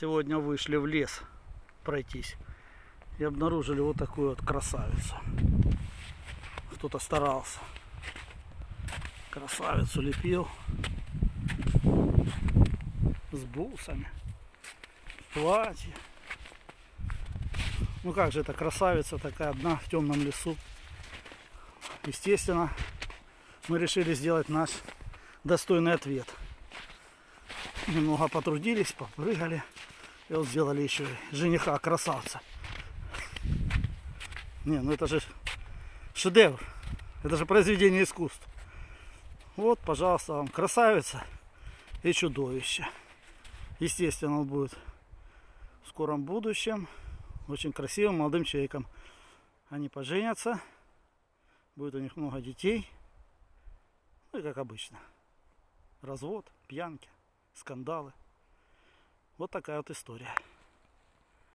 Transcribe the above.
Сегодня вышли в лес пройтись и обнаружили вот такую вот красавицу. Кто-то старался. Красавицу лепил с бусами, в платье. Ну как же эта красавица такая одна в темном лесу. Естественно, мы решили сделать наш достойный ответ. Немного потрудились, попрыгали. И вот сделали еще жениха красавца. Не, ну это же шедевр. Это же произведение искусства. Вот, пожалуйста, вам красавица и чудовище. Естественно, он будет в скором будущем очень красивым молодым человеком. Они поженятся. Будет у них много детей. Ну и как обычно. Развод, пьянки, скандалы. Вот такая вот история.